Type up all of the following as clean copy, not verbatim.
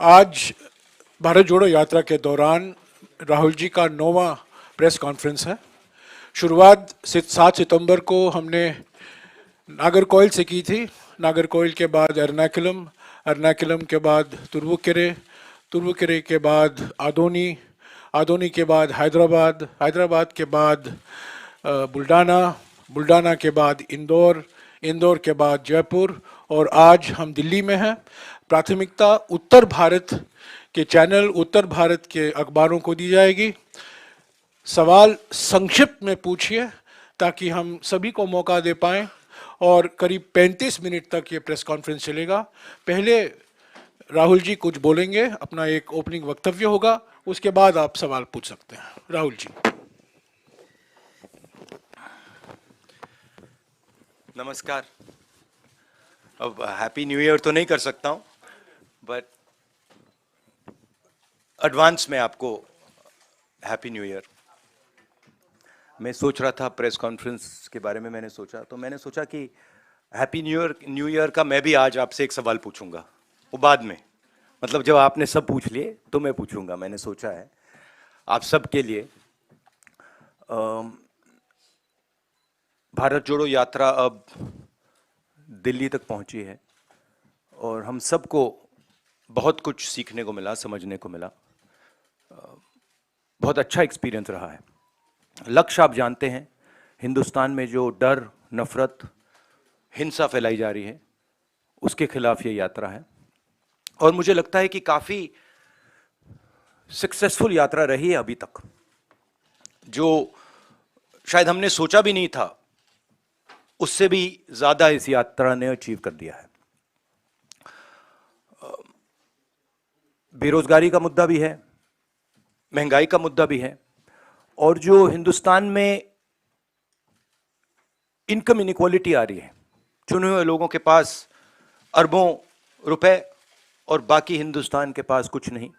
आज भारत जोड़ो यात्रा के दौरान राहुल जी का 9वां प्रेस कॉन्फ्रेंस है। शुरुआत 7 सितंबर को हमने नागरकोइल से की थी। नागरकोइल के बाद एर्नाकुलम, एर्नाकुलम के बाद तुरुवेकेरे, तुरुवेकेरे के बाद आदोनी, आदोनी के बाद हैदराबाद, हैदराबाद के बाद बुल्डाना, बुल्डाना के बाद इंदौर, इंदौर के बाद जयपुर और आज हम दिल्ली में हैं। प्राथमिकता उत्तर भारत के चैनल, उत्तर भारत के अखबारों को दी जाएगी। सवाल संक्षिप्त में पूछिए ताकि हम सभी को मौका दे पाएं और करीब 35 मिनट तक ये प्रेस कॉन्फ्रेंस चलेगा। पहले राहुल जी कुछ बोलेंगे, अपना एक ओपनिंग वक्तव्य होगा, उसके बाद आप सवाल पूछ सकते हैं। राहुल जी। नमस्कार। अब हैप्पी न्यू ईयर तो नहीं कर सकता हूं, बट एडवांस में आपको हैप्पी न्यू ईयर। मैं सोच रहा था प्रेस कॉन्फ्रेंस के बारे में, मैंने सोचा कि हैप्पी न्यू ईयर का मैं भी आज आपसे एक सवाल पूछूंगा, वो बाद में, मतलब जब आपने सब पूछ लिए तो मैं पूछूंगा। मैंने सोचा है आप सब के लिए। भारत जोड़ो यात्रा अब दिल्ली तक पहुंची है और हम सबको बहुत कुछ सीखने को मिला, समझने को मिला। बहुत अच्छा एक्सपीरियंस रहा है। लक्ष्य आप जानते हैं, हिंदुस्तान में जो डर, नफरत, हिंसा फैलाई जा रही है, उसके खिलाफ ये यात्रा है और मुझे लगता है कि काफ़ी सक्सेसफुल यात्रा रही है अभी तक, जो शायद हमने सोचा भी नहीं था, उससे भी ज़्यादा इस यात्रा ने अचीव कर दिया है। बेरोजगारी का मुद्दा भी है, महंगाई का मुद्दा भी है और जो हिंदुस्तान में इनकम इनइक्वालिटी आ रही है, चुने हुए लोगों के पास अरबों रुपए और बाकी हिंदुस्तान के पास कुछ नहीं,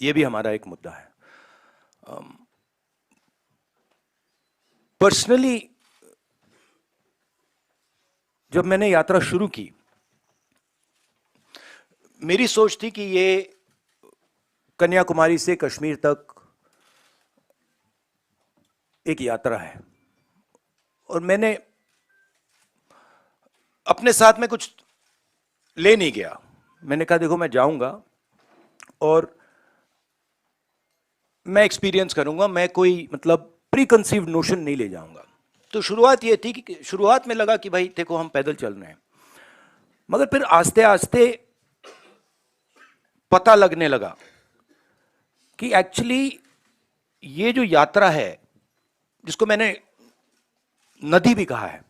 ये भी हमारा एक मुद्दा है। पर्सनली जब मैंने यात्रा शुरू की, मेरी सोच थी कि ये कन्याकुमारी से कश्मीर तक एक यात्रा है और मैंने अपने साथ में कुछ ले नहीं गया। मैंने कहा देखो, मैं जाऊंगा और मैं एक्सपीरियंस करूंगा, मैं कोई मतलब प्री कंसीव्ड नोशन नहीं ले जाऊंगा। तो शुरुआत ये थी कि शुरुआत में लगा कि भाई देखो हम पैदल चल रहे हैं, मगर फिर आस्ते आस्ते पता लगने लगा कि एक्चुअली ये जो यात्रा है, जिसको मैंने नदी भी कहा है,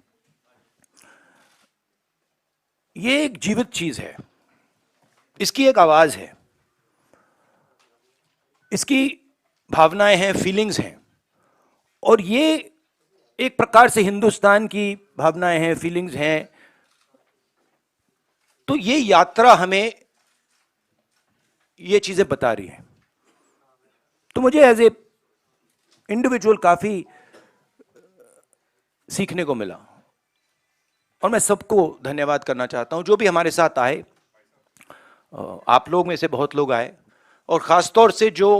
ये एक जीवित चीज है, इसकी एक आवाज है, इसकी भावनाएं हैं, फीलिंग्स हैं और ये एक प्रकार से हिंदुस्तान की भावनाएं हैं, फीलिंग्स हैं। तो ये यात्रा हमें ये चीजें बता रही है। तो मुझे एज ए इंडिविजुअल काफी सीखने को मिला और मैं सबको धन्यवाद करना चाहता हूं जो भी हमारे साथ आए। आप लोग में से बहुत लोग आए और खासतौर से जो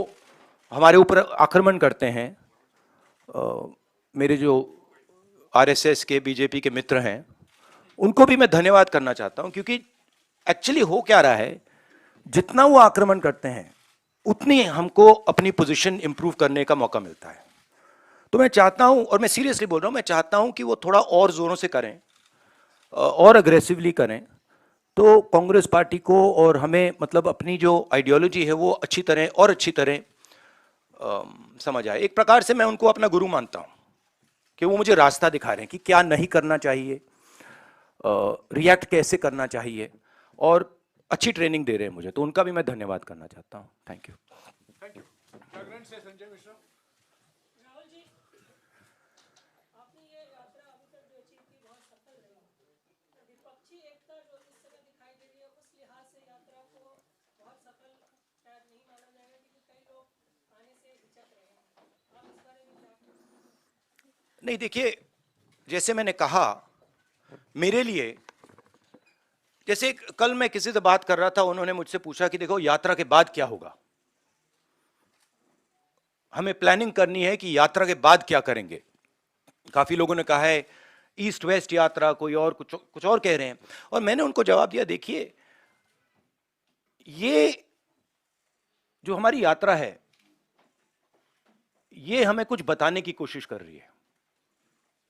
हमारे ऊपर आक्रमण करते हैं, मेरे जो आरएसएस के, बीजेपी के मित्र हैं, उनको भी मैं धन्यवाद करना चाहता हूं, क्योंकि एक्चुअली हो क्या रहा है, जितना वो आक्रमण करते हैं उतनी हमको अपनी पोजीशन इंप्रूव करने का मौका मिलता है। तो मैं चाहता हूं, और मैं सीरियसली बोल रहा हूं, मैं चाहता हूं कि वो थोड़ा और जोरों से करें और अग्रेसिवली करें, तो कांग्रेस पार्टी को और हमें मतलब अपनी जो आइडियोलॉजी है वो अच्छी तरह समझ आए। एक प्रकार से मैं उनको अपना गुरु मानता हूं कि वो मुझे रास्ता दिखा रहे हैं कि क्या नहीं करना चाहिए, रिएक्ट कैसे करना चाहिए, और अच्छी ट्रेनिंग दे रहे हैं मुझे, तो उनका भी मैं धन्यवाद करना चाहता हूं। Thank you. Thank you. Jagran से संजय मिश्रा। राहुल जी, आपने ये यात्रा अभी तक जो अचीव की बहुत सफल रही। विपक्षी एकता जो इस समय दिखाई दे रही है, उस लिहाज से यात्रा को बहुत सफल शायद नहीं माना जाएगा, क्योंकि कई लोग आने से हिचक रहे हैं। आप इस बारे में क्या कहेंगे? नहीं, देखिए, जैसे मैंने कहा, मेरे लिए जैसे कल मैं किसी से बात कर रहा था, उन्होंने मुझसे पूछा कि देखो यात्रा के बाद क्या होगा, हमें प्लानिंग करनी है कि यात्रा के बाद क्या करेंगे। काफी लोगों ने कहा है ईस्ट वेस्ट यात्रा, कोई और कुछ और कह रहे हैं, और मैंने उनको जवाब दिया, देखिए ये जो हमारी यात्रा है ये हमें कुछ बताने की कोशिश कर रही है,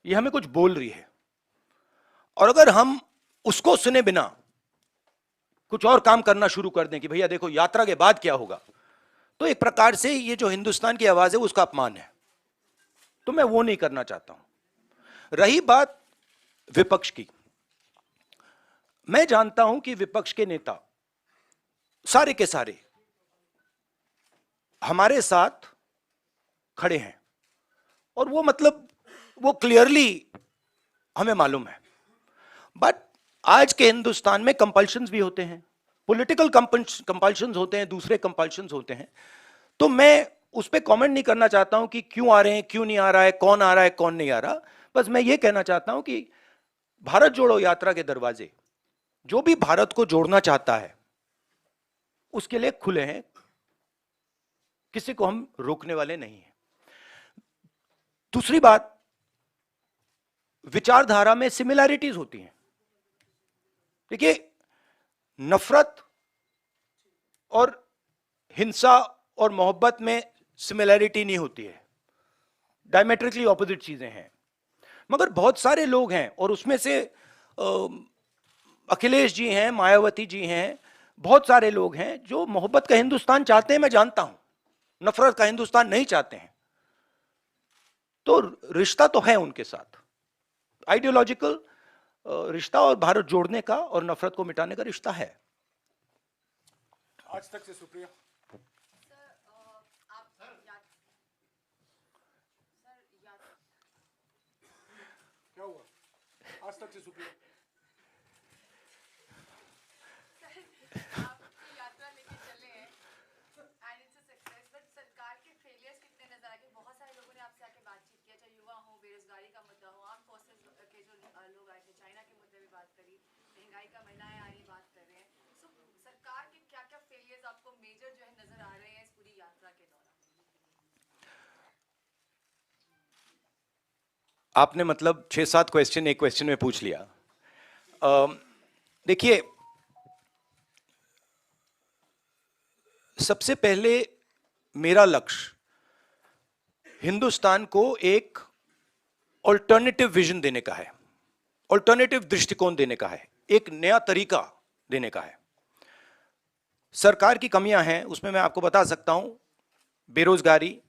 ये हमें कुछ बोल रही है, और अगर हम उसको सुने बिना कुछ और काम करना शुरू कर दें कि भैया देखो यात्रा के बाद क्या होगा, तो एक प्रकार से ये जो हिंदुस्तान की आवाज है उसका अपमान है। तो मैं वो नहीं करना चाहता हूं। रही बात विपक्ष की, मैं जानता हूं कि विपक्ष के नेता सारे के सारे हमारे साथ खड़े हैं, और वो मतलब वो क्लियरली हमें मालूम है। बट आज के हिंदुस्तान में कंपल्शंस भी होते हैं, पॉलिटिकल कंपल्शंस होते हैं, दूसरे कंपल्शंस होते हैं। तो मैं उस पर कमेंट नहीं करना चाहता हूं कि क्यों आ रहे हैं, क्यों नहीं आ रहा है, कौन आ रहा है, कौन नहीं आ रहा। बस मैं ये कहना चाहता हूं कि भारत जोड़ो यात्रा के दरवाजे जो भी भारत को जोड़ना चाहता है उसके लिए खुले हैं, किसी को हम रोकने वाले नहीं हैं। दूसरी बात, विचारधारा में सिमिलैरिटीज होती हैं। देखिए, नफरत और हिंसा और मोहब्बत में सिमिलैरिटी नहीं होती है, डायमेट्रिकली ऑपोजिट चीजें हैं। मगर बहुत सारे लोग हैं, और उसमें से अखिलेश जी हैं, मायावती जी हैं, बहुत सारे लोग हैं जो मोहब्बत का हिंदुस्तान चाहते हैं, मैं जानता हूं, नफरत का हिंदुस्तान नहीं चाहते हैं। तो रिश्ता तो है उनके साथ, आइडियोलॉजिकल रिश्ता, और भारत जोड़ने का और नफरत को मिटाने का रिश्ता है। आज तक से सुप्रिया। क्या हुआ? आज तक से सुप्रिया। यात्रा लेके चले हैं and it's a success, but सरकार के फेलियर्स कितने नजर आए? बहुत सारे लोगों ने आपसे आके बातचीत किया, चाहे युवा हो, बेरोजगारी का मुद्दा हो, आर्म फोर्सेस के जो लोग आए थे, चाइना के मुद्दे पे बात करी, महंगाई का, महिलाएं आ रही बात कर रहे हैं। सो सरकार के क्या क्या फेलियर्स आपको मेजर जो है नजर आ रहे हैं इस पूरी यात्रा के दौरान? आपने मतलब 6-7 क्वेश्चन एक क्वेश्चन में पूछ लिया। देखिए, सबसे पहले मेरा लक्ष्य हिंदुस्तान को एक ऑल्टरनेटिव विजन देने का है, ऑल्टरनेटिव दृष्टिकोण देने का है, एक नया तरीका देने का है। सरकार की कमियां हैं, उसमें मैं आपको बता सकता हूं, बेरोजगारी,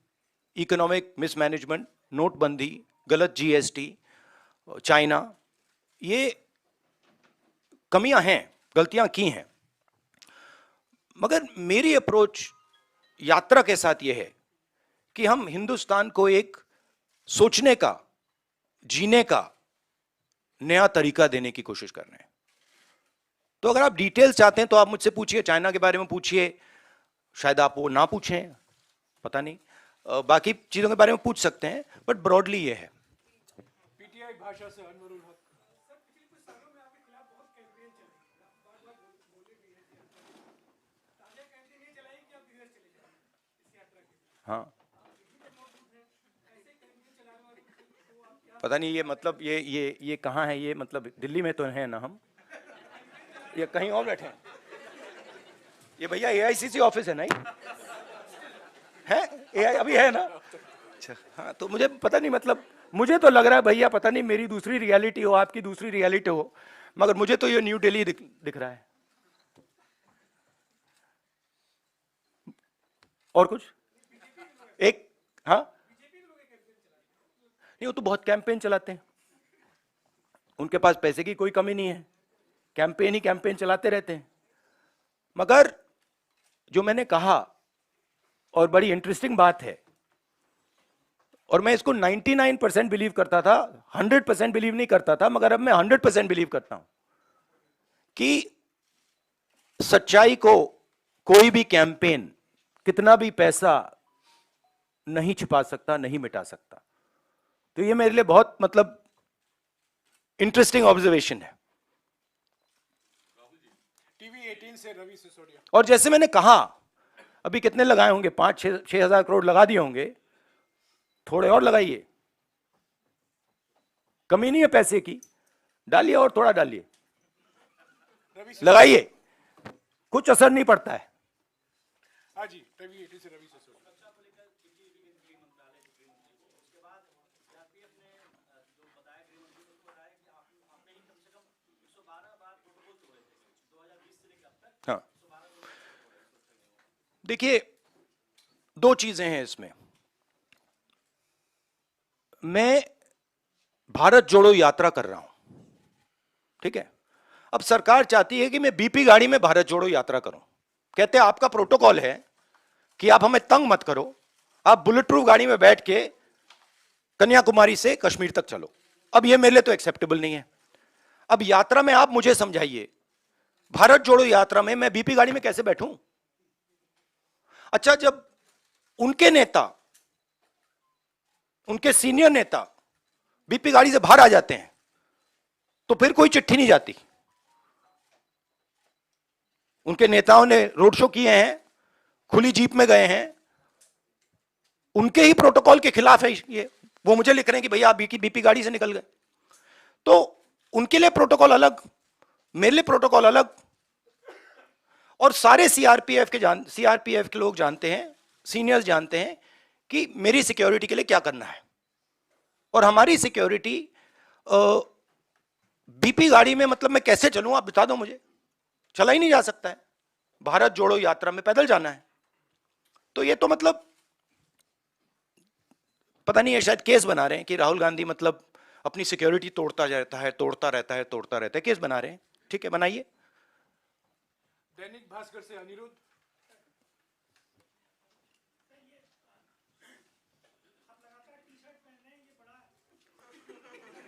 इकोनॉमिक मिसमैनेजमेंट, नोटबंदी, गलत जीएसटी, चाइना, ये कमियां हैं, गलतियां की हैं। मगर मेरी अप्रोच यात्रा के साथ यह है कि हम हिंदुस्तान को एक सोचने का, जीने का नया तरीका देने की कोशिश कर रहे हैं। तो अगर आप डिटेल्स चाहते हैं तो आप मुझसे पूछिए, चाइना के बारे में पूछिए, शायद आप वो ना पूछें, पता नहीं, बाकी चीजों के बारे में पूछ सकते हैं, बट ब्रॉडली ये है। पीटीआई भाषा से अनवरुल हक। हाँ, पता नहीं ये मतलब ये कहाँ है, ये मतलब दिल्ली में तो है ना हम, ये कहीं और बैठे हैं? ये भैया एआईसीसी ऑफिस है ना, है एआई अभी है ना? अच्छा, हाँ, तो मुझे पता नहीं, मतलब मुझे तो लग रहा है भैया, पता नहीं मेरी दूसरी रियलिटी हो, आपकी दूसरी रियलिटी हो, मगर मुझे तो ये न्यू दिल्ली दिख रहा है। और कुछ एक, हाँ, नहीं, वो तो बहुत कैंपेन चलाते हैं, उनके पास पैसे की कोई कमी नहीं है, कैंपेन ही कैंपेन चलाते रहते हैं। मगर जो मैंने कहा, और बड़ी इंटरेस्टिंग बात है, और मैं इसको 99% बिलीव करता था, 100% बिलीव नहीं करता था, मगर अब मैं 100% बिलीव करता हूं कि सच्चाई को कोई भी कैंपेन, कितना भी पैसा नहीं छिपा सकता, नहीं मिटा सकता। तो ये मेरे लिए बहुत मतलब इंटरेस्टिंग ऑब्जर्वेशन है। 3 से रवि सिसोदिया। और जैसे मैंने कहा, अभी कितने लगाए होंगे, 5-6 हजार करोड़ लगा दिए होंगे, थोड़े और लगाइए, कमी नहीं है पैसे की, डालिए और थोड़ा डालिए, लगाइए, कुछ असर नहीं पड़ता है। हाँ जी, रवि 80 से रवि सिसोदिया। हाँ, देखिए, दो चीजें हैं इसमें। मैं भारत जोड़ो यात्रा कर रहा हूं, ठीक है। अब सरकार चाहती है कि मैं बीपी गाड़ी में भारत जोड़ो यात्रा करूं। कहते हैं आपका प्रोटोकॉल है कि आप हमें तंग मत करो, आप बुलेट प्रूफ गाड़ी में बैठ के कन्याकुमारी से कश्मीर तक चलो। अब यह मेरे लिए तो एक्सेप्टेबल नहीं है। अब यात्रा में आप मुझे समझाइए, भारत जोड़ो यात्रा में मैं बीपी गाड़ी में कैसे बैठूं? अच्छा, जब उनके नेता, उनके सीनियर नेता बीपी गाड़ी से बाहर आ जाते हैं तो फिर कोई चिट्ठी नहीं जाती। उनके नेताओं ने रोड शो किए हैं, खुली जीप में गए हैं, उनके ही प्रोटोकॉल के खिलाफ है ये। वो मुझे लिख रहे हैं कि भैया आप बीपी गाड़ी से निकल गए। तो उनके लिए प्रोटोकॉल अलग, मेरे लिए प्रोटोकॉल अलग। और सारे सीआरपीएफ के लोग जानते हैं, सीनियर्स जानते हैं कि मेरी सिक्योरिटी के लिए क्या करना है। और हमारी सिक्योरिटी बीपी गाड़ी में, मतलब मैं कैसे चलूं, आप बता दो मुझे। चला ही नहीं जा सकता है। भारत जोड़ो यात्रा में पैदल जाना है। तो ये तो मतलब पता नहीं है, शायद केस बना रहे हैं कि राहुल गांधी मतलब अपनी सिक्योरिटी तोड़ता रहता है, केस बना रहे हैं। ठीक है, बनाइए। दैनिक भास्कर से अनिरुद्ध।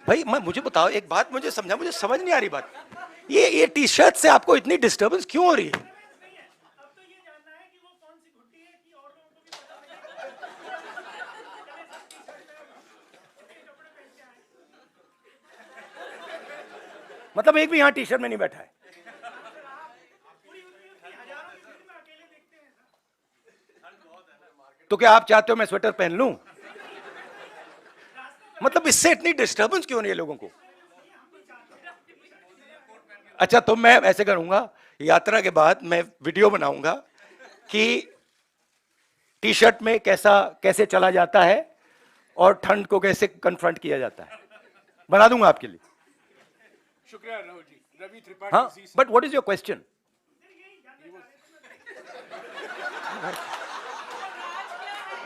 भाई मुझे बताओ एक बात, मुझे समझा, मुझे समझ नहीं आ रही बात। ये टी शर्ट से आपको इतनी डिस्टर्बेंस क्यों हो रही है? मतलब एक भी यहां टी शर्ट में नहीं बैठा है। तो क्या आप चाहते हो मैं स्वेटर पहन लूं? मतलब इससे इतनी डिस्टर्बेंस क्यों नहीं है लोगों को? अच्छा, तो मैं ऐसे करूंगा, यात्रा के बाद मैं वीडियो बनाऊंगा कि टी शर्ट में कैसे चला जाता है और ठंड को कैसे कन्फ्रंट किया जाता है। बना दूंगा आपके लिए। शुक्रिया राहुल जी। रवि त्रिपाठी। हाँ, but what is your question?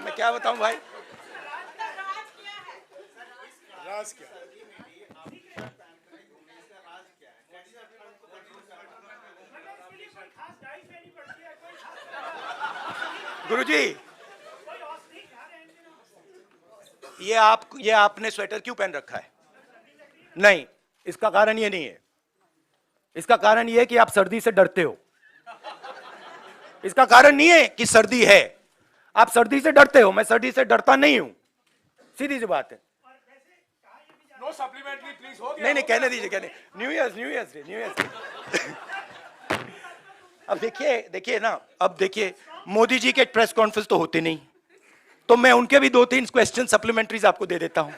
मैं क्या बताऊं भाई? राज क्या? गुरुजी, ये आपने स्वेटर क्यों पहन रखा है? नहीं, इसका कारण ये नहीं है। इसका कारण ये है कि आप सर्दी से डरते हो। इसका कारण नहीं है कि सर्दी है, आप सर्दी से डरते हो। मैं सर्दी से डरता नहीं हूं, सीधी सी बात है। नो सप्लीमेंट्री प्लीज, हो गया। नहीं, कहने दीजिए, कहने। New year day. अब देखिए ना, अब देखिए, मोदी जी के प्रेस कॉन्फ्रेंस तो होते नहीं, तो मैं उनके भी 2-3 क्वेश्चन सप्लीमेंट्रीज आपको दे देता हूं।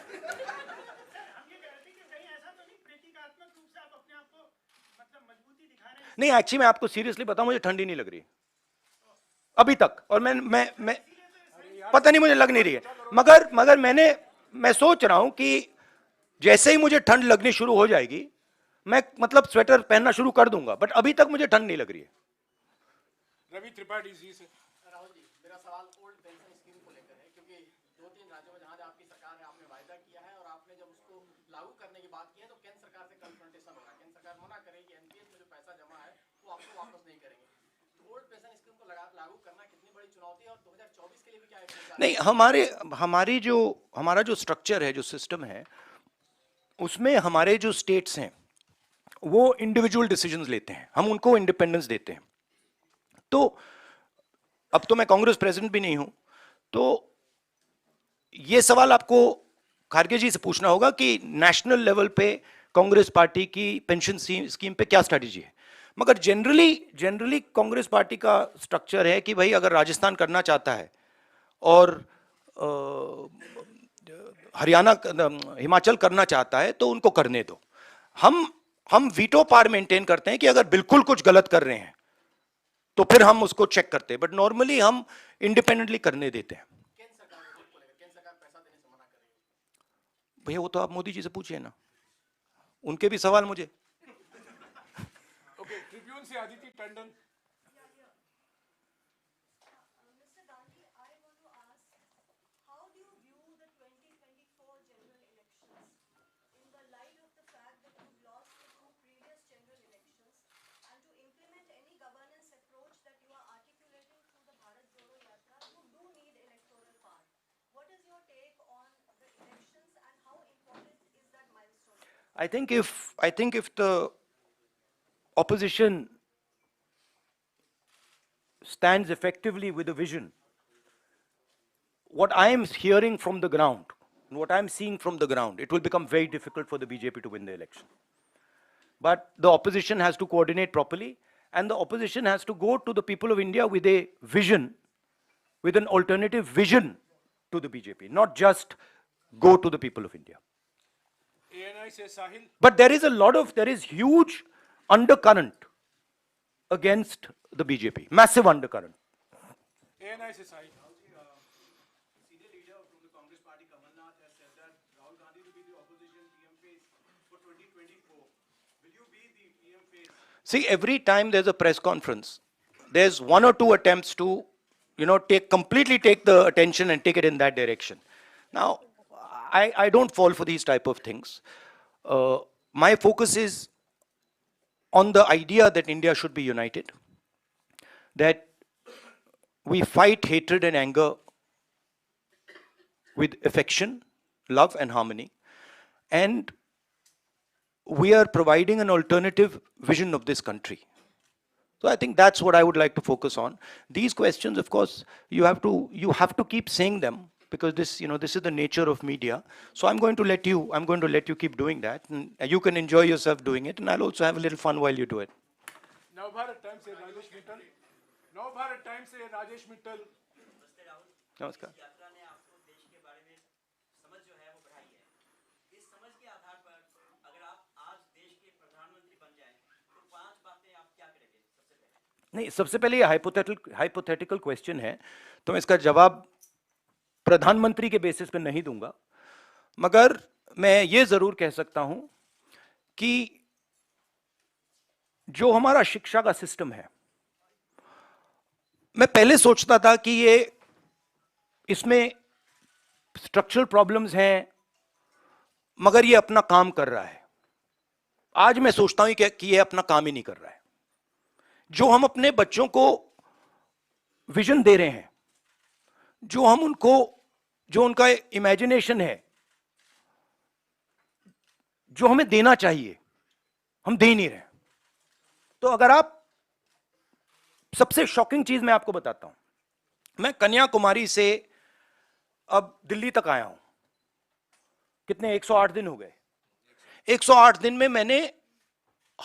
नहीं, एक्चुअली मैं आपको सीरियसली बताऊं, मुझे ठंडी नहीं लग रही अभी तक। और मैं पता नहीं, मुझे लग नहीं रही है। मगर मैं सोच रहा हूं कि जैसे ही मुझे ठंड लगनी शुरू हो जाएगी, मैं मतलब स्वेटर पहनना शुरू कर दूंगा। बट अभी तक मुझे ठंड नहीं लग रही है। रवि त्रिपाठी जी से। राहुल जी, मेरा सवाल ओल्ड पेंशन स्कीम को लेकर है, क्योंकि 2-3 राज्यों में जहां आपकी सरकार है, आपने वायदा किया है और आपने जब उसको लागू करने की बात की है तो केंद्र सरकार से कन्फ्रंटेशन होगा। केंद्र सरकार मना करेगी, एनपीएस में जो पैसा जमा है वो आपको वापस नहीं करेंगे। तो ओल्ड पेंशन स्कीम को लागू करना कितनी बड़ी चुनौती है और 2024 के लिए भी क्या? नहीं, हमारा जो स्ट्रक्चर है, जो सिस्टम है, उसमें हमारे जो स्टेट्स हैं वो इंडिविजुअल डिसीजंस लेते हैं, हम उनको इंडिपेंडेंस देते हैं। तो अब तो मैं कांग्रेस प्रेसिडेंट भी नहीं हूं, तो ये सवाल आपको खारगे जी से पूछना होगा कि नेशनल लेवल पे कांग्रेस पार्टी की पेंशन स्कीम पे क्या स्ट्रेटजी है। मगर जनरली कांग्रेस पार्टी का स्ट्रक्चर है कि भाई अगर राजस्थान करना चाहता है और हरियाणा हिमाचल करना चाहता है तो उनको करने दो। हम वीटो पावर मेंटेन करते हैं कि अगर बिल्कुल कुछ गलत कर रहे हैं तो फिर हम उसको चेक करते हैं, बट नॉर्मली हम इंडिपेंडेंटली करने देते हैं। केंद्र सरकार को लेकर केंद्र सरकार पैसा देने से मना कर रही है। भैया वो तो आप मोदी जी से पूछिए ना, उनके भी सवाल मुझे। ओके, ट्रिब्यून से Aditya Tandon. Mr. Gandhi, I want to ask, how do you view the 2024 general elections in the light of the fact that you've lost the two previous general elections, and to implement any governance approach that you are articulating through the Bharat Jodo Yatra, you do need electoral power. What is your take on the elections and how important is that milestone? I think if the opposition stands effectively with a vision, what I am hearing from the ground, and what I am seeing from the ground, it will become very difficult for the BJP to win the election. But the opposition has to coordinate properly, and the opposition has to go to the people of India with a vision, with an alternative vision to the BJP, not just go to the people of India. ANI से साहिल। But there is huge undercurrent against the BJP, massive undercurrent. ANI से साहिल। Senior leader from the Congress party, Kamal Nath, has said that Rahul Gandhi will be the opposition PM face for 2024. Will you be the PM face? See, every time there's a press conference, there's one or two attempts to, completely take the attention and take it in that direction. Now, I don't fall for these type of things. My focus is on the idea that India should be united, that we fight hatred and anger with affection, love and harmony, and we are providing an alternative vision of this country. So I think that's what I would like to focus on. These questions, of course, you have to keep saying them, because this is the nature of media. So I'm going to let you keep doing that, and you can enjoy yourself doing it, and I'll also have a little fun while you do it. Navbharat times से Rajesh Mittal. Navbharat times से Rajesh Mittal. Namaskar. यात्रा ने आपको देश के बारे में समझ जो है वो बढ़ाई है। इस समझ के आधार पर अगर आप आज देश के प्रधानमंत्री बन जाएं तो 5 बातें आप क्या करेंगे सबसे पहले? नहीं, सबसे पहले ये हाइपोथेटिकल क्वेश्चन है, तो मैं इसका जवाब प्रधानमंत्री के बेसिस पे नहीं दूंगा, मगर मैं ये जरूर कह सकता हूं कि जो हमारा शिक्षा का सिस्टम है, मैं पहले सोचता था कि इसमें स्ट्रक्चरल प्रॉब्लम्स हैं, मगर ये अपना काम कर रहा है। आज मैं सोचता हूं कि ये अपना काम ही नहीं कर रहा है। जो हम अपने बच्चों को विजन दे रहे हैं, जो उनका इमेजिनेशन है, जो हमें देना चाहिए, हम दे ही नहीं रहे। तो अगर आप, सबसे शॉकिंग चीज मैं आपको बताता हूं, मैं कन्याकुमारी से अब दिल्ली तक आया हूं, कितने 108 दिन हो गए। 108 दिन में मैंने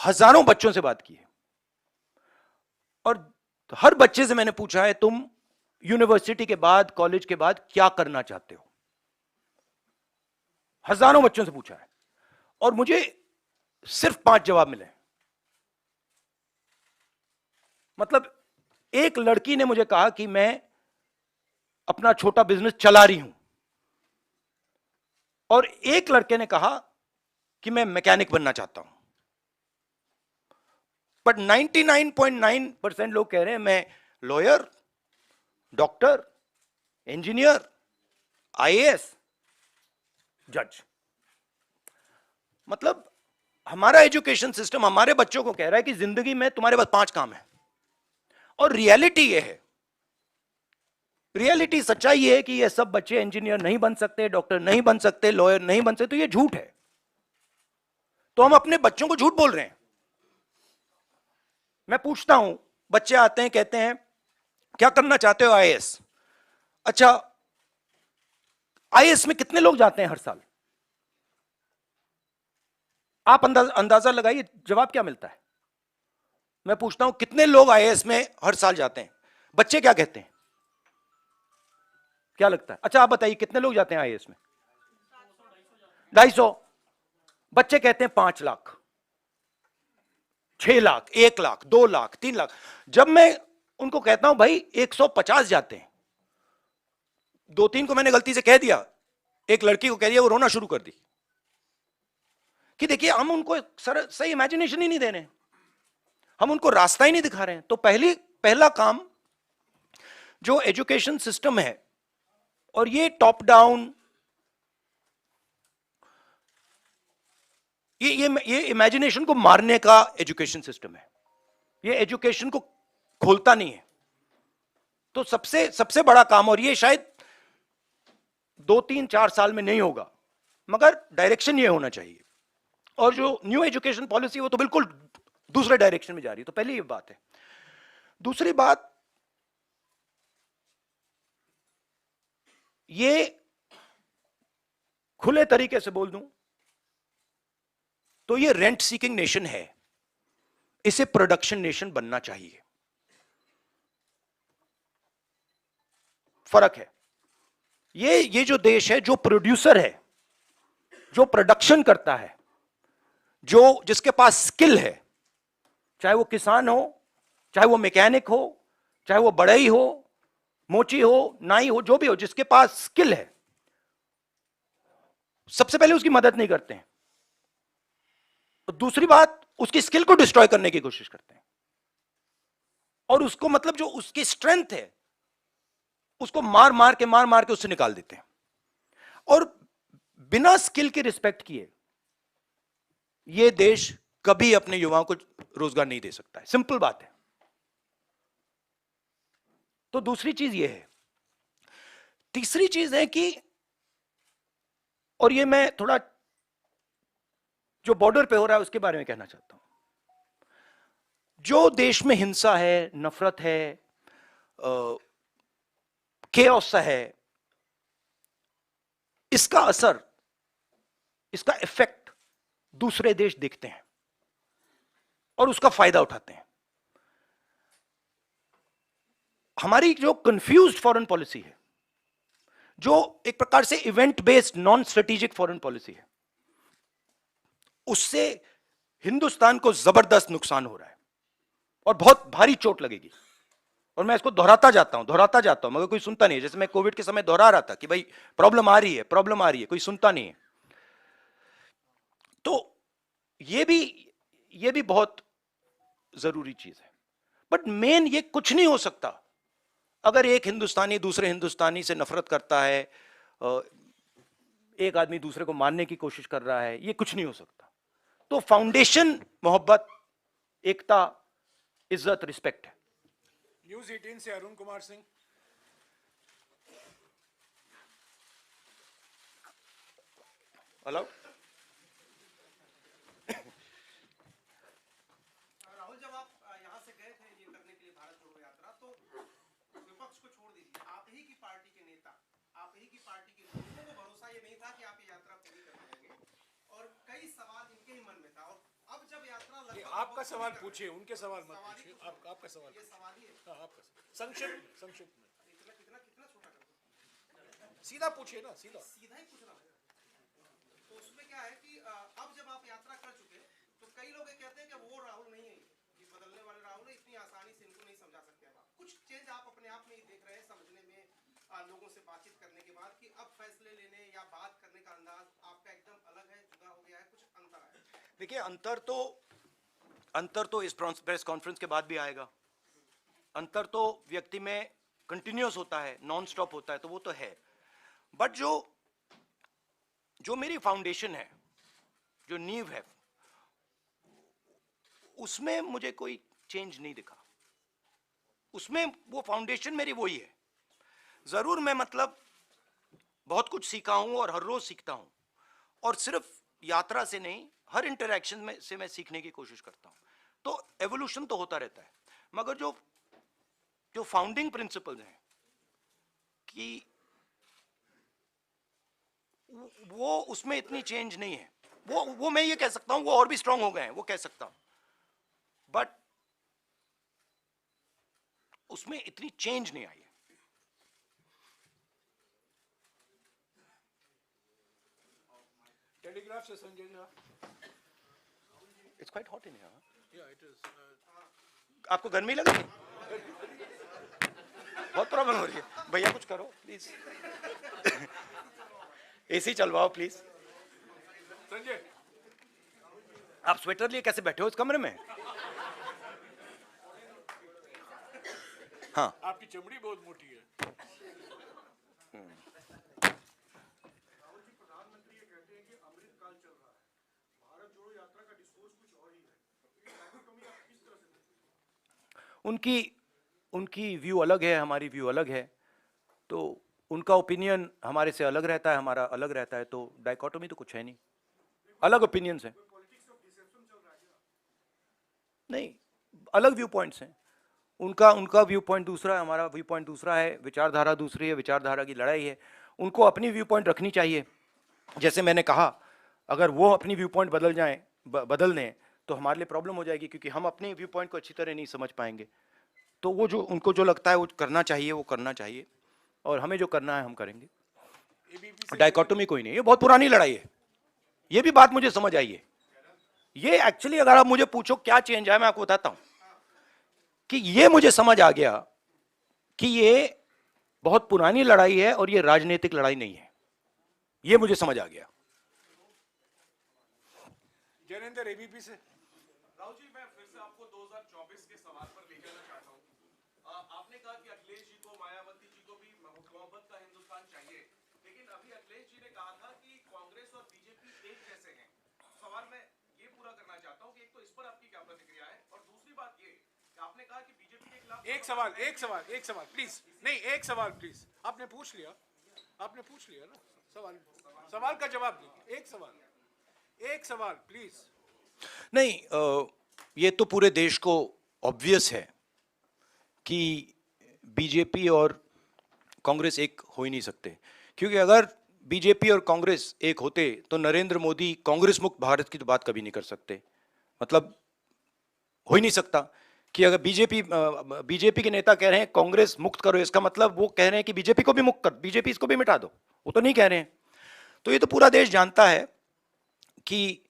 हजारों बच्चों से बात की है, और हर बच्चे से मैंने पूछा है तुम यूनिवर्सिटी के बाद, कॉलेज के बाद क्या करना चाहते हो। हजारों बच्चों से पूछा है और मुझे सिर्फ 5 जवाब मिले। मतलब एक लड़की ने मुझे कहा कि मैं अपना छोटा बिजनेस चला रही हूं, और एक लड़के ने कहा कि मैं मैकेनिक बनना चाहता हूं। बट 99.9% लोग कह रहे हैं मैं लॉयर, डॉक्टर, इंजीनियर, आईएएस, जज। मतलब हमारा एजुकेशन सिस्टम हमारे बच्चों को कह रहा है कि जिंदगी में तुम्हारे पास 5 काम है, और रियलिटी ये है, रियलिटी सच्चाई ये है कि ये सब बच्चे इंजीनियर नहीं बन सकते, डॉक्टर नहीं बन सकते, लॉयर नहीं बन सकते। तो ये झूठ है। तो हम अपने बच्चों को झूठ बोल रहे हैं। मैं पूछता हूं, बच्चे आते हैं, कहते हैं क्या करना चाहते हो? आईएएस। अच्छा, आईएएस में कितने लोग जाते हैं हर साल? आप अंदाजा लगाइए, जवाब क्या मिलता है? मैं पूछता हूं कितने लोग आईएएस में हर साल जाते हैं? बच्चे क्या कहते हैं? क्या लगता है? अच्छा आप बताइए कितने लोग जाते हैं आईएएस में? 250। बच्चे कहते हैं 5 लाख, 6 लाख, 1 लाख, 2 लाख, 3 लाख। जब मैं उनको कहता हूं भाई 150 जाते हैं, 2-3 को मैंने गलती से कह दिया, एक लड़की को कह दिया, वो रोना शुरू कर दी कि देखिए हम उनको सही इमेजिनेशन ही नहीं दे रहे हैं, हम उनको रास्ता ही नहीं दिखा रहे हैं। तो पहला काम जो एजुकेशन सिस्टम है, और ये टॉप डाउन, ये इमेजिनेशन को मारने का एजुकेशन सिस्टम है, ये एजुकेशन को खोलता नहीं है। तो सबसे बड़ा काम, और ये शायद 2-3-4 साल में नहीं होगा, मगर डायरेक्शन ये होना चाहिए। और जो न्यू एजुकेशन पॉलिसी वो तो बिल्कुल दूसरे डायरेक्शन में जा रही है। तो पहली ये बात है। दूसरी बात, ये खुले तरीके से बोल दूं तो ये रेंट सीकिंग नेशन है, इसे प्रोडक्शन नेशन बनना चाहिए। फर्क है। ये जो देश है, जो प्रोड्यूसर है, जो प्रोडक्शन करता है, जिसके पास स्किल है, चाहे वो किसान हो, चाहे वो मैकेनिक हो, चाहे वो बढ़ई हो, मोची हो, नाई हो, जो भी हो, जिसके पास स्किल है, सबसे पहले उसकी मदद नहीं करते हैं। तो दूसरी बात, उसकी स्किल को डिस्ट्रॉय करने की कोशिश करते हैं, और उसको मतलब जो उसकी स्ट्रेंथ है उसको मार मार के उससे निकाल देते हैं। और बिना स्किल के रिस्पेक्ट किए ये देश कभी अपने युवाओं को रोजगार नहीं दे सकता है। सिंपल बात है। तो दूसरी चीज ये है। तीसरी चीज है कि, और ये मैं थोड़ा जो बॉर्डर पे हो रहा है उसके बारे में कहना चाहता हूं। जो देश में हिंसा है, नफरत है, केओस है, इसका असर, इसका इफेक्ट दूसरे देश देखते हैं और उसका फायदा उठाते हैं। हमारी जो कंफ्यूज्ड फॉरेन पॉलिसी है, जो एक प्रकार से event based non strategic foreign policy है, उससे हिंदुस्तान को जबरदस्त नुकसान हो रहा है और बहुत भारी चोट लगेगी। और मैं इसको दोहराता जाता हूं मगर कोई सुनता नहीं है। जैसे मैं कोविड के समय दोहरा रहा था कि भाई प्रॉब्लम आ रही है, कोई सुनता नहीं है। तो ये भी बहुत जरूरी चीज है। बट मेन ये कुछ नहीं हो सकता अगर एक हिंदुस्तानी दूसरे हिंदुस्तानी से नफरत करता है, एक आदमी दूसरे को मारने की कोशिश कर रहा है, ये कुछ नहीं हो सकता। तो फाउंडेशन मोहब्बत, एकता, इज्जत, रिस्पेक्ट है। न्यूज 18 से अरुण कुमार सिंह। हेलो। राहुल, जब आप यहाँ से गए थे ये करने के लिए भारत जोड़ो यात्रा, तो विपक्ष को छोड़ दीजिए, आप ही की पार्टी के नेता, आप ही की पार्टी के लोगों को भरोसा ये नहीं था कि आप ये यात्रा पूरी कर पाएंगे, और कई सवाल इनके ही मन में था। और अब जब यात्रा आपका सवाल पूछिए, उनके सवाल मत पूछिए। आपका सवाल, ये सवाल ही है। हाँ, आपका संक्षिप्त में इतना कितना कितना छोटा कर दो, सीधा पूछिए ना, सीधा सीधा ही पूछना होगा। तो उसमें क्या है कि अब जब आप यात्रा कर चुके, तो कई लोग ये कहते हैं कि वो राहुल नहीं है, ये बदलने वाले राहुल है, इतनी आसानी से इनको नहीं समझा सकते। अब कुछ चेंज आप अपने आप में ही देख रहे हैं, समझने में, लोगों से बातचीत करने के बाद, कि अब फैसले लेने या बात करने का अंदाज आपका एकदम अलग है, जुदा हो गया है, कुछ अंतर आया है? देखिए, अंतर तो इस प्रेस कॉन्फ्रेंस के बाद भी आएगा। अंतर तो व्यक्ति में कंटिन्यूअस होता है, नॉन स्टॉप होता है, तो वो तो है। बट जो मेरी फाउंडेशन है, जो नींव है, उसमें मुझे कोई चेंज नहीं दिखा। उसमें वो फाउंडेशन मेरी वही है। जरूर मैं मतलब बहुत कुछ सीखा हूं और हर रोज सीखता हूं, और सिर्फ यात्रा से नहीं, हर इंटरैक्शन में से मैं सीखने की कोशिश करता हूं। तो एवोल्यूशन तो होता रहता है, मगर जो फाउंडिंग प्रिंसिपल्स हैं कि वो उसमें इतनी चेंज नहीं है। वो मैं ये कह सकता हूं, वो और भी स्ट्रांग हो गए हैं, वो कह सकता हूं। बट उसमें इतनी चेंज नहीं आई है। टेलीग्राफ से Sanjay Jha. It's quite hot in here. Yeah, it is. आपको गर्मी लग रही है? बहुत प्रॉब्लम हो रही है भैया, कुछ करो प्लीज। एसी चलवाओ प्लीज। संजय, आप स्वेटर लिए कैसे बैठे हो इस कमरे में? हाँ, आपकी चमड़ी बहुत मोटी है। राहुल जी, प्रधानमंत्री ये कहते हैं कि अमृतकाल चल रहा है, भारत जोड़ो यात्रा का डिस्कोर्स कुछ और ही है, ये डायकोटोमी आप किस तरह से देखते हैं? उनकी व्यू अलग है, हमारी व्यू अलग है, तो उनका ओपिनियन हमारे से अलग रहता है, हमारा अलग रहता है, तो डाइकोटोमी तो कुछ है नहीं, अलग ओपिनियंस हैं। नहीं, अलग व्यू पॉइंट्स हैं। उनका व्यू पॉइंट दूसरा है, हमारा व्यू पॉइंट दूसरा है, विचारधारा दूसरी है, विचारधारा की लड़ाई है। उनको अपनी व्यू पॉइंट रखनी चाहिए। जैसे मैंने कहा, अगर वो अपनी व्यू पॉइंट बदल दें तो हमारे लिए प्रॉब्लम हो जाएगी, क्योंकि हम अपने व्यू पॉइंट को अच्छी तरह नहीं समझ पाएंगे। तो वो जो उनको जो लगता है वो करना चाहिए, वो करना चाहिए, और हमें जो करना है हम करेंगे। डाइकोटोमी कोई नहीं, ये बहुत पुरानी लड़ाई है। ये भी बात मुझे समझ आई है। ये एक्चुअली अगर आप मुझे पूछो क्या चेंज है, मैं आपको बताता हूं कि ये मुझे समझ आ गया कि ये बहुत पुरानी लड़ाई है और ये राजनीतिक लड़ाई नहीं है। ये मुझे समझ आ गया। जैनेंद्र, एबीपी से। राहुल जी, मैं फिर से आपको 2024 के सवाल पर ले जाना चाहता हूँ। आपने कहा कि अखिलेश जी को, मायावती जी को भी मोहब्बत का हिंदुस्तान चाहिए, लेकिन अभी अखिलेश जी ने कहा था कि कांग्रेस और बीजेपी एक जैसे हैं। सवाल मैं ये पूरा करना चाहता हूँ कि एक तो इस पर आपकी क्या प्रतिक्रिया है, और दूसरी बात ये कि आपने कहा कि बीजेपी के खिलाफ एक सवाल प्लीज। नहीं, एक सवाल प्लीज। आपने पूछ लिया ना सवाल का जवाब दीजिए। एक सवाल प्लीज। नहीं, ये तो पूरे देश को ऑब्वियस है कि बीजेपी और कांग्रेस एक हो ही नहीं सकते, क्योंकि अगर बीजेपी और कांग्रेस एक होते तो नरेंद्र मोदी कांग्रेस मुक्त भारत की तो बात कभी नहीं कर सकते। मतलब हो ही नहीं सकता कि अगर बीजेपी के नेता कह रहे हैं कांग्रेस मुक्त करो, इसका मतलब वो कह रहे हैं कि बीजेपी को भी मुक्त कर, बीजेपी इसको भी मिटा दो। वो तो नहीं कह रहे हैं। तो ये तो पूरा देश जानता है कि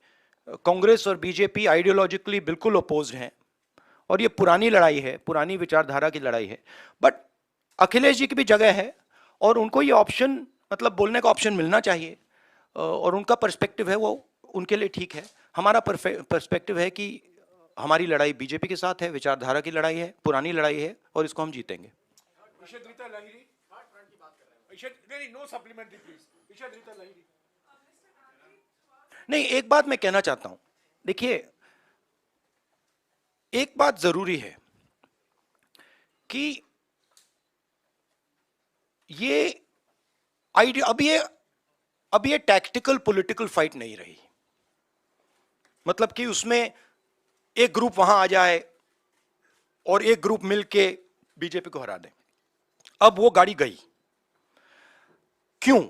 कांग्रेस और बीजेपी आइडियोलॉजिकली बिल्कुल अपोज्ड हैं, और ये पुरानी लड़ाई है, पुरानी विचारधारा की लड़ाई है। बट अखिलेश जी की भी जगह है, और उनको ये ऑप्शन, मतलब बोलने का ऑप्शन मिलना चाहिए, और उनका पर्सपेक्टिव है वो उनके लिए ठीक है। हमारा पर्सपेक्टिव है कि हमारी लड़ाई बीजेपी के साथ है, विचारधारा की लड़ाई है, पुरानी लड़ाई है, और इसको हम जीतेंगे। इशदरीता लाहिरी, नहीं, नो सप्लीमेंट्री प्लीज। इशदरीता लाहिरी। नहीं, एक बात मैं कहना चाहता हूं, देखिए एक बात जरूरी है कि ये आइडिया अब ये टैक्टिकल पॉलिटिकल फाइट नहीं रही। मतलब कि उसमें एक ग्रुप वहां आ जाए और एक ग्रुप मिलके बीजेपी को हरा दे। अब वो गाड़ी गई। क्यों?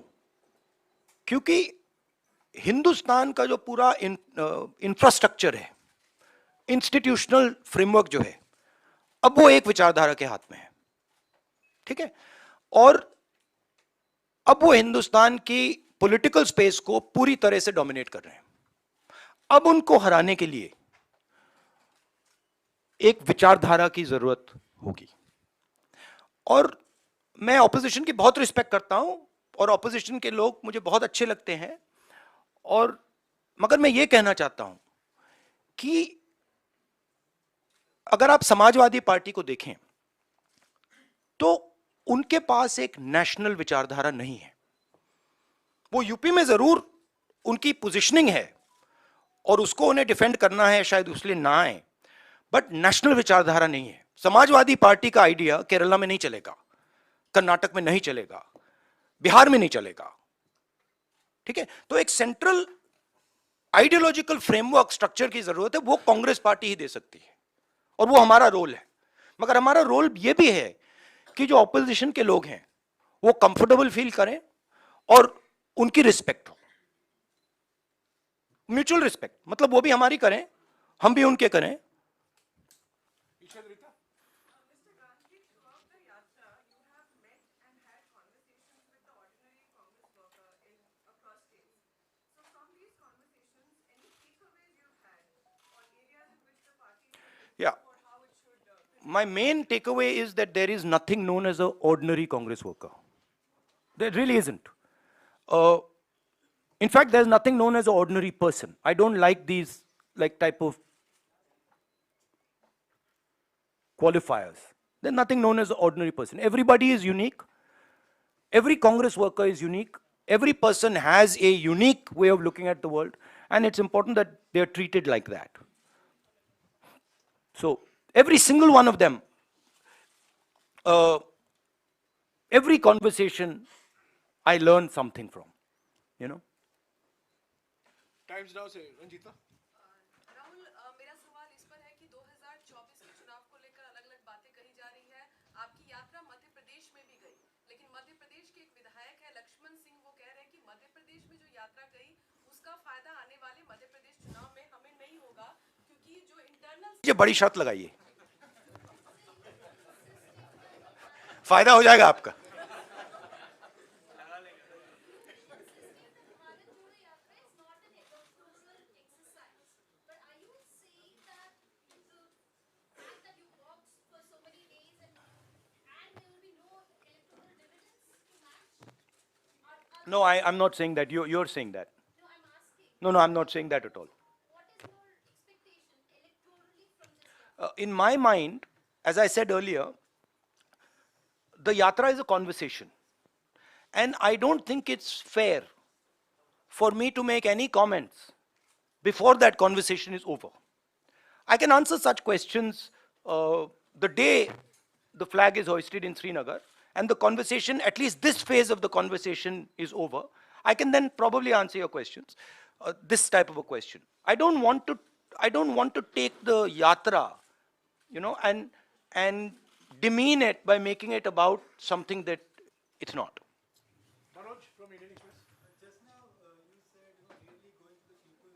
क्योंकि हिंदुस्तान का जो पूरा इंफ्रास्ट्रक्चर है, इंस्टीट्यूशनल फ्रेमवर्क जो है, अब वो एक विचारधारा के हाथ में है। ठीक है? और अब वो हिंदुस्तान की पॉलिटिकल स्पेस को पूरी तरह से डोमिनेट कर रहे हैं। अब उनको हराने के लिए एक विचारधारा की जरूरत होगी। और मैं ऑपोजिशन की बहुत रिस्पेक्ट करता हूं, और ऑपोजिशन के लोग मुझे बहुत अच्छे लगते हैं, और मगर मैं ये कहना चाहता हूं कि अगर आप समाजवादी पार्टी को देखें तो उनके पास एक नेशनल विचारधारा नहीं है। वो यूपी में जरूर उनकी पोजीशनिंग है और उसको उन्हें डिफेंड करना है, शायद उसलिए ना आए, बट नेशनल विचारधारा नहीं है। समाजवादी पार्टी का आइडिया केरला में नहीं चलेगा, कर्नाटक में नहीं चलेगा, बिहार में नहीं चलेगा। ठीक है? तो एक सेंट्रल आइडियोलॉजिकल फ्रेमवर्क स्ट्रक्चर की जरूरत है, वो कांग्रेस पार्टी ही दे सकती है, और वो हमारा रोल है। मगर हमारा रोल ये भी है कि जो ऑपोजिशन के लोग हैं वो कंफर्टेबल फील करें और उनकी रिस्पेक्ट हो, म्यूचुअल रिस्पेक्ट। मतलब वो भी हमारी करें, हम भी उनके करें। Yeah. My main takeaway is that there is nothing known as an ordinary Congress worker. There really isn't. Uh, in fact, there's nothing known as an ordinary person. I don't like these like type of qualifiers. There's nothing known as an ordinary person. Everybody is unique. Every Congress worker is unique. Every person has a unique way of looking at the world, and it's important that they are treated like that. So, every single one of them, every conversation, I learn something from, you know. Times now से रंजीता. राहुल, मेरा सवाल इस पर है कि 2024 के चुनाव को लेकर अलग-अलग बातें कही जा रही है। आपकी यात्रा मध्य प्रदेश में भी गई, लेकिन मध्य प्रदेश के एक विधायक है लक्ष्मण सिंह, वो कह रहे हैं कि मध्य प्रदेश में जो यात्रा गई उसका फायदा आने वाले मध्य प्रदेश चुनाव में हमें नहीं होगा, क्योंकि जो इंटरनल ये बड़ी शर्त लगाइए, फायदा हो जाएगा आपका. No, I'm not saying that. You're saying that. No, I'm not saying that at all. In my mind, as I said earlier, the yatra is a conversation. And I don't think it's fair for me to make any comments before that conversation is over. I can answer such questions the day the flag is hoisted in Srinagar, and the conversation, at least this phase of the conversation is over. I can then probably answer your questions, this type of a question. I don't want to take the yatra, you know, and demean it by making it about something that it's not. Manoj from Indian Express. Just now, you said, really going to the people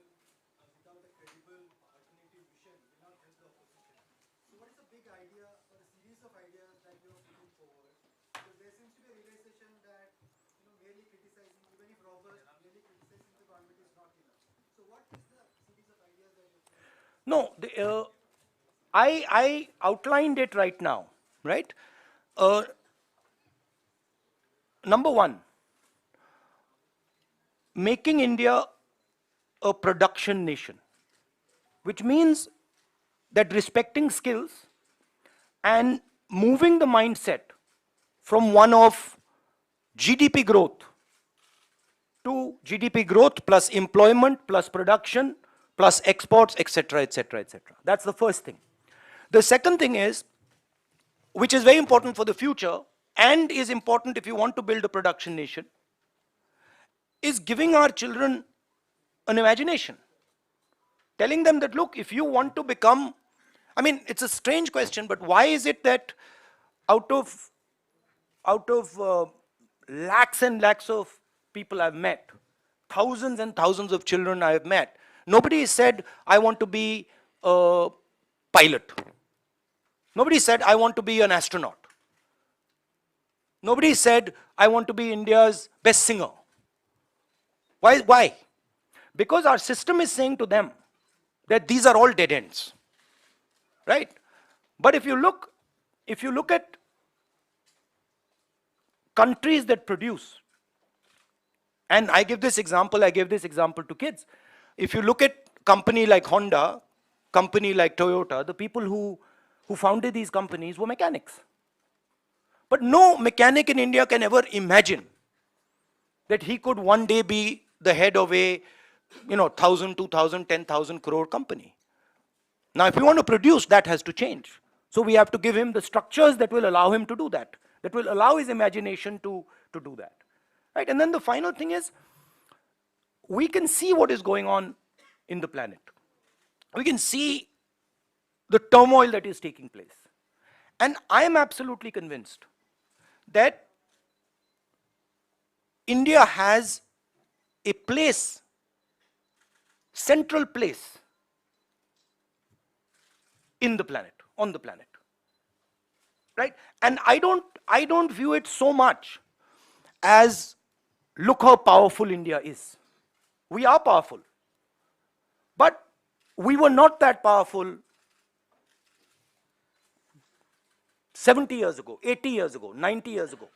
without a credible alternative vision will not help the opposition. So what is the big idea or a series of ideas that you are putting forward? Because there seems to be a realization that, merely criticizing, even if robust, merely criticizing the government is not enough. So what is the series of ideas that you're putting forward? No, I outlined it right now, right? Number one, making India a production nation, which means that respecting skills and moving the mindset from one of GDP growth to GDP growth plus employment plus production plus exports, etc., etc., etc. That's the first thing. The second thing is, which is very important for the future and is important if you want to build a production nation, is giving our children an imagination. Telling them that, look, if you want to become, I mean, it's a strange question, but why is it that out of lakhs and lakhs of people I've met, thousands and thousands of children I have met, nobody said, I want to be a pilot. Nobody said, I want to be an astronaut. Nobody said, I want to be India's best singer. Why? Because our system is saying to them that these are all dead ends. Right? But if you look at countries that produce, and I gave this example to kids. If you look at company like Honda, company like Toyota, the people who founded these companies were mechanics. But no mechanic in India can ever imagine that he could one day be the head of a 1,000, 2,000, 10,000 crore company. Now, if we want to produce, that has to change. So we have to give him the structures that will allow him to do that will allow his imagination to do that. Right? And then the final thing is, we can see what is going on in the planet. We can see the turmoil that is taking place. And I am absolutely convinced that India has a place, central place in the planet, on the planet. Right? And I don't view it so much as, look how powerful India is. We are powerful. But we were not that powerful 70 years ago, 80 years ago, 90 years ago.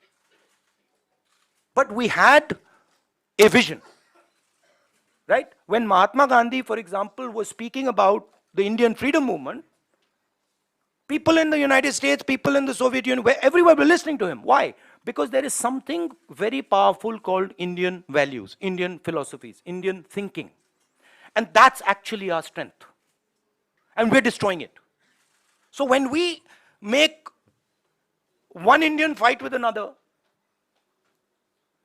But we had a vision. Right? When Mahatma Gandhi, for example, was speaking about the Indian freedom movement, people in the United States, people in the Soviet Union, everywhere were listening to him. Why? Because there is something very powerful called Indian values, Indian philosophies, Indian thinking. And that's actually our strength. And we're destroying it. So when we make one Indian fight with another,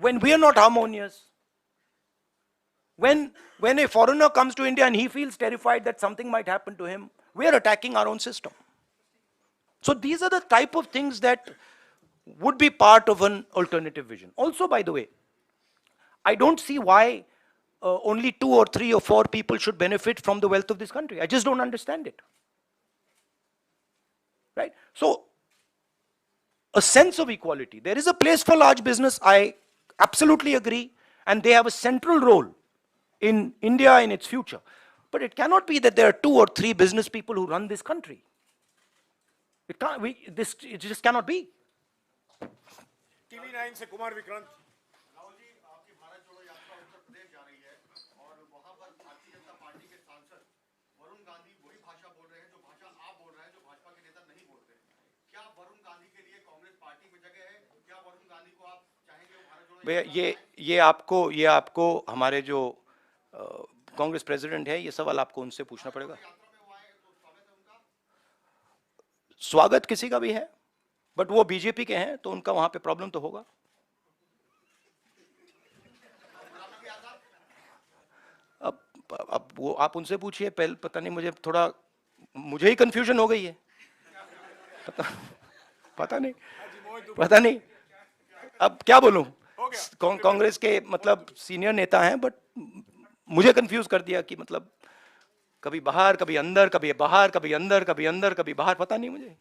when we are not harmonious, when a foreigner comes to India and he feels terrified that something might happen to him, we are attacking our own system. So these are the type of things that would be part of an alternative vision. Also, by the way, I don't see why only 2 or 3 or 4 people should benefit from the wealth of this country. I just don't understand it. Right? So, a sense of equality. There is a place for large business, I absolutely agree, and they have a central role in India in its future. But it cannot be that there are 2 or 3 business people who run this country. It just cannot be. TV9 से कुमार विक्रांत। राहुल जी, आपकी भारत जोड़ो यात्रा उत्तर प्रदेश जा रही है और वहां पर भारतीय जनता पार्टी के सांसद वरुण गांधी वही भाषा बोल रहे हैं जो भाषा आप बोल रहे हैं, जो भाजपा के नेता नहीं बोलते। क्या वरुण गांधी के लिए कांग्रेस पार्टी में जगह है? क्या वरुण गांधी को आप चाहेंगे वो भारत जोड़ो भैया ये आपको हमारे जो कांग्रेस प्रेसिडेंट है, ये सवाल आपको उनसे पूछना पड़ेगा। स्वागत किसी का भी है, बट वो बीजेपी के हैं तो उनका वहां पे प्रॉब्लम तो होगा। अब वो आप उनसे पूछिए, पहले पता नहीं, मुझे ही कंफ्यूजन हो गई है। पता नहीं अब क्या बोलूं। कांग्रेस के मतलब सीनियर नेता हैं, बट मुझे कंफ्यूज कर दिया कि मतलब कभी बाहर, कभी अंदर, कभी बाहर, कभी अंदर, कभी अंदर, कभी बाहर, पता नहीं मुझे।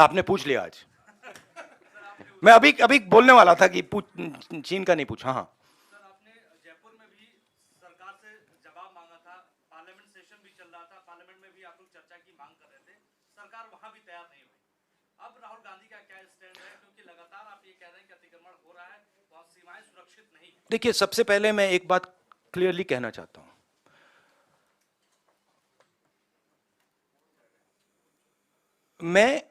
आपने पूछ लिया आज। मैं अभी बोलने वाला था कि चीन का नहीं पूछा। हाँ, सर, आपने जयपुर में भी सरकार से जवाब मांगा था, पार्लियामेंट सेशन भी चल रहा था, पार्लियामेंट में भी आप लोग चर्चा की मांग कर रहे थे, सरकार वहां भी तैयार नहीं हुई। अब राहुल गांधी का क्या स्टैंड है, क्योंकि लगातार आप ये कह रहे हैं कि अतिक्रमण हो रहा है, वहां सीमाएं सुरक्षित नहीं है। देखिए, सबसे पहले मैं एक बात क्लियरली कहना चाहता हूं। मैं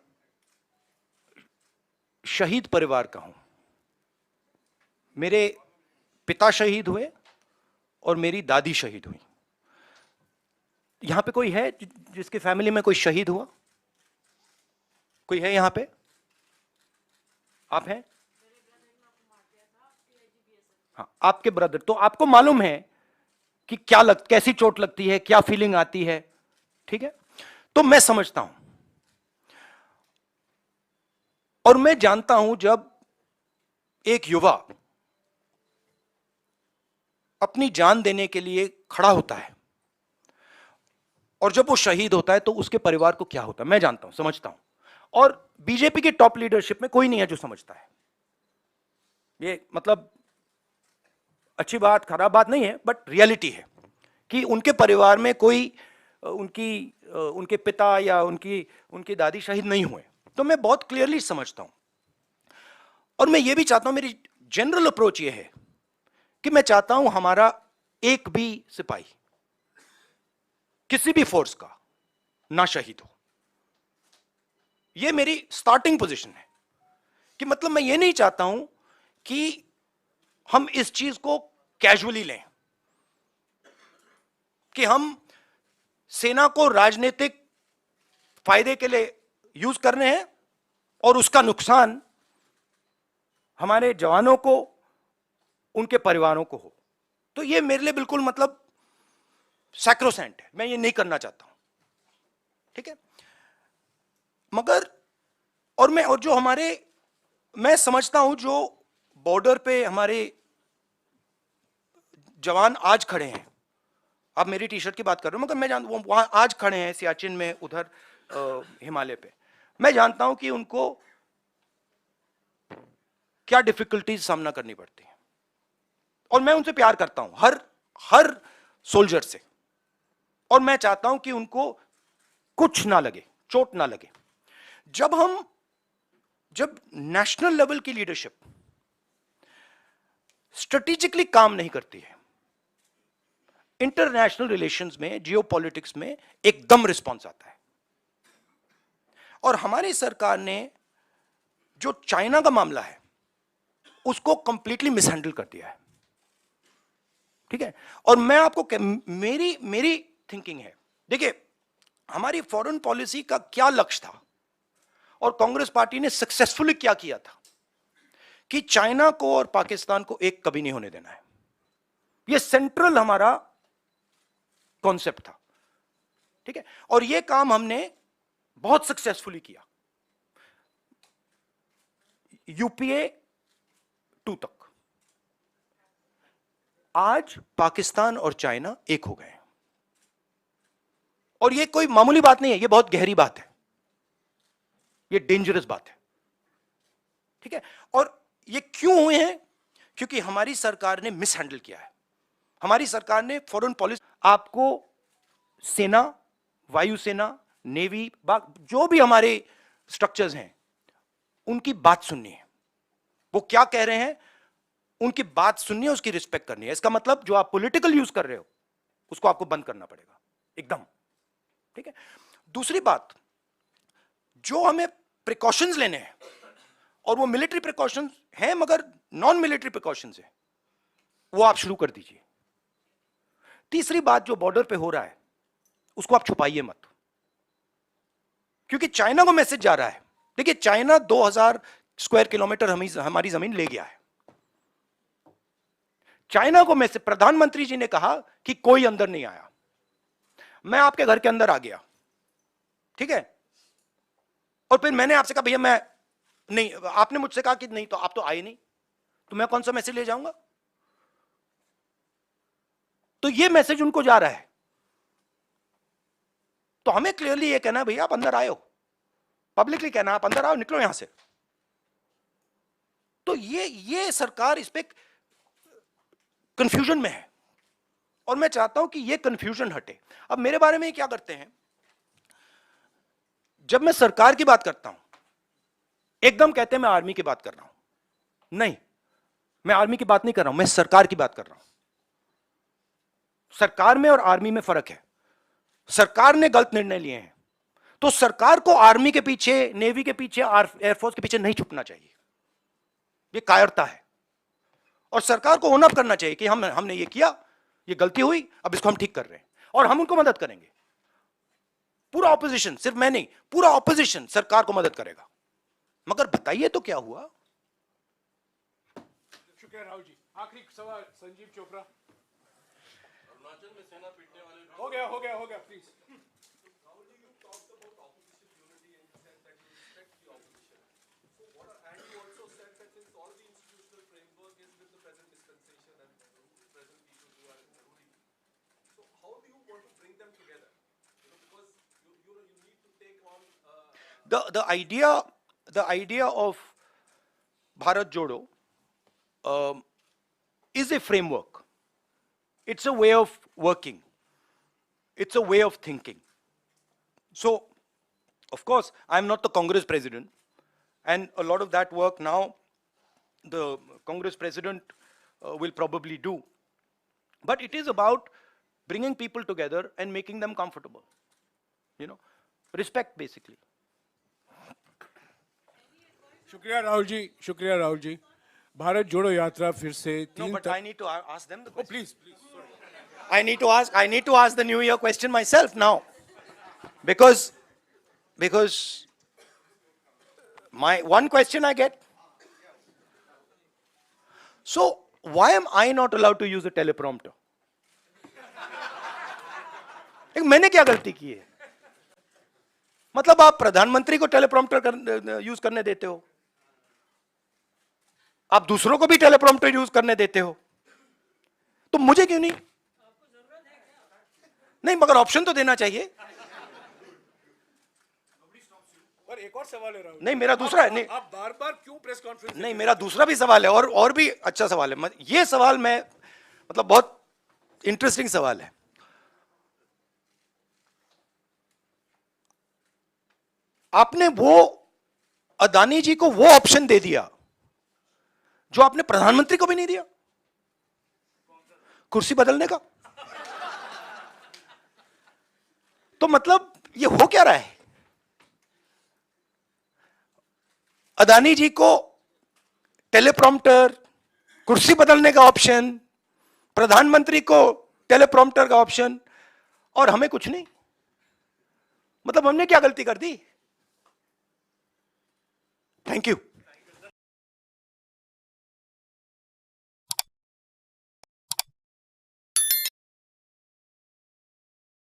शहीद परिवार का हूं। मेरे पिता शहीद हुए और मेरी दादी शहीद हुई। यहां पे कोई है जिसके फैमिली में कोई शहीद हुआ? कोई है यहां पे? आप हैं? हाँ, आपके ब्रदर। तो आपको मालूम है कि कैसी चोट लगती है, क्या फीलिंग आती है। ठीक है, तो मैं समझता हूं और मैं जानता हूं जब एक युवा अपनी जान देने के लिए खड़ा होता है और जब वो शहीद होता है तो उसके परिवार को क्या होता है, मैं जानता हूं, समझता हूं। और बीजेपी के टॉप लीडरशिप में कोई नहीं है जो समझता है। ये मतलब अच्छी बात, खराब बात नहीं है, बट रियलिटी है कि उनके परिवार में कोई उनके पिता या उनकी दादी शहीद नहीं हुए। तो मैं बहुत क्लियरली समझता हूं और मैं ये भी चाहता हूं, मेरी जनरल अप्रोच ये है कि मैं चाहता हूं हमारा एक भी सिपाही किसी भी फोर्स का ना शहीद हो। ये मेरी स्टार्टिंग पोजीशन है कि मतलब मैं ये नहीं चाहता हूं कि हम इस चीज को कैजुअली लें कि हम सेना को राजनीतिक फायदे के लिए यूज कर रहे हैं और उसका नुकसान हमारे जवानों को, उनके परिवारों को हो। तो ये मेरे लिए बिल्कुल मतलब सैक्रोसेंट है, मैं ये नहीं करना चाहता हूं। ठीक है, मगर और जो मैं समझता हूं जो बॉर्डर पे हमारे जवान आज खड़े हैं, आप मेरी टी शर्ट की बात कर रहे हो, मगर मैं जानता हूं वहां आज खड़े हैं सियाचिन में, उधर हिमालय पे। मैं जानता हूं कि उनको क्या डिफिकल्टीज सामना करनी पड़ती है और मैं उनसे प्यार करता हूं, हर सोल्जर से। और मैं चाहता हूं कि उनको कुछ ना लगे, चोट ना लगे। जब नेशनल लेवल की लीडरशिप स्ट्रेटेजिकली काम नहीं करती है, इंटरनेशनल रिलेशंस में, जियोपॉलिटिक्स में एकदम रिस्पॉन्स आता है। और हमारी सरकार ने जो चाइना का मामला है उसको कंप्लीटली मिसहैंडल कर दिया है, ठीक है। और मैं आपको मेरी थिंकिंग है, देखिए हमारी फॉरेन पॉलिसी का क्या लक्ष्य था और कांग्रेस पार्टी ने सक्सेसफुली क्या किया था कि चाइना को और पाकिस्तान को एक कभी नहीं होने देना है। यह सेंट्रल हमारा कॉन्सेप्ट था, ठीक है। और यह काम हमने बहुत सक्सेसफुली किया, यूपीए 2 तक। आज पाकिस्तान और चाइना एक हो गए हैं, और यह कोई मामूली बात नहीं है, यह बहुत गहरी बात है, यह डेंजरस बात है, ठीक है। और ये क्यों हुए हैं? क्योंकि हमारी सरकार ने मिसहैंडल किया है। हमारी सरकार ने फॉरेन पॉलिसी, आपको सेना, वायुसेना, नेवी, जो भी हमारे स्ट्रक्चर्स हैं उनकी बात सुननी है। वो क्या कह रहे हैं उनकी बात सुननी है, उसकी रिस्पेक्ट करनी है। इसका मतलब जो आप पॉलिटिकल यूज कर रहे हो उसको आपको बंद करना पड़ेगा एकदम, ठीक है। दूसरी बात, जो हमें प्रिकॉशंस लेने हैं, और वो मिलिट्री प्रिकॉशंस हैं मगर नॉन मिलिट्री प्रिकॉशंस है, वो आप शुरू कर दीजिए। तीसरी बात, जो बॉर्डर पे हो रहा है उसको आप छुपाइए मत, क्योंकि चाइना को मैसेज जा रहा है। देखिए चाइना 2000 स्क्वायर किलोमीटर हमारी जमीन ले गया है। चाइना को मैसेज, प्रधानमंत्री जी ने कहा कि कोई अंदर नहीं आया, मैं आपके घर के अंदर आ गया, ठीक है। और फिर मैंने आपसे कहा भैया मैं नहीं, आपने मुझसे कहा कि नहीं, तो आप तो आए नहीं, तो मैं कौन सा मैसेज ले जाऊंगा? तो ये मैसेज उनको जा रहा है। तो हमें क्लियरली ये कहना है भैया आप अंदर आए हो, पब्लिकली कहना आप अंदर आओ, निकलो यहां से। तो ये सरकार इस पे कंफ्यूजन में है, और मैं चाहता हूं कि ये कंफ्यूजन हटे। अब मेरे बारे में क्या करते हैं, जब मैं सरकार की बात करता हूं एकदम कहते हैं मैं आर्मी की बात कर रहा हूं। नहीं, मैं आर्मी की बात नहीं कर रहा हूं, मैं सरकार की बात कर रहा हूं। सरकार में और आर्मी में फर्क है। सरकार ने गलत निर्णय लिए हैं तो सरकार को आर्मी के पीछे, नेवी के पीछे, एयरफोर्स के पीछे नहीं छुपना चाहिए, ये कायरता है। और सरकार को ओन अप करना चाहिए कि हमने ये किया, ये गलती हुई, अब इसको हम ठीक कर रहे हैं और हम उनको मदद करेंगे। पूरा ऑपोजिशन, सिर्फ मैं नहीं, पूरा ऑपोजिशन सरकार को मदद करेगा। मगर बताइए तो क्या हुआ? शुक्रिया राहुल जी। आखिरी सवाल संजीव चोपड़ा। अरुणाचल में सेना पीटने वाले हो गया please. The idea of Bharat Jodo is a framework. It's a way of working. It's a way of thinking. So, of course, I'm not the Congress president, and a lot of that work now the Congress president will probably do. But it is about bringing people together and making them comfortable. Respect basically. शुक्रिया राहुल जी। भारत जोड़ो यात्रा फिर से No, 3 but I need to ask them the question. Please I need to ask the New Year question myself now, because my one question I get. So why am I not allowed to use a teleprompter? मैंने क्या गलती की है? मतलब आप प्रधानमंत्री को teleprompter use करने देते हो, आप दूसरों को भी टेलीप्रॉम्प्टर यूज करने देते हो, तो मुझे क्यों नहीं? नहीं, मगर ऑप्शन तो देना चाहिए। और एक और सवाल है राहुल। नहीं, मेरा दूसरा है। नहीं, आप बार-बार क्यों प्रेस कॉन्फ्रेंस? नहीं, मेरा दूसरा भी सवाल है, और भी अच्छा सवाल है। ये सवाल मैं मतलब बहुत इंटरेस्टिंग सवाल है। आपने वो अदानी जी को वो ऑप्शन दे दिया जो आपने प्रधानमंत्री को भी नहीं दिया, कुर्सी बदलने का। तो मतलब ये हो क्या रहा है? अदानी जी को टेलीप्रॉम्प्टर, कुर्सी बदलने का ऑप्शन, प्रधानमंत्री को टेलीप्रॉम्प्टर का ऑप्शन, और हमें कुछ नहीं। मतलब हमने क्या गलती कर दी? Thank you.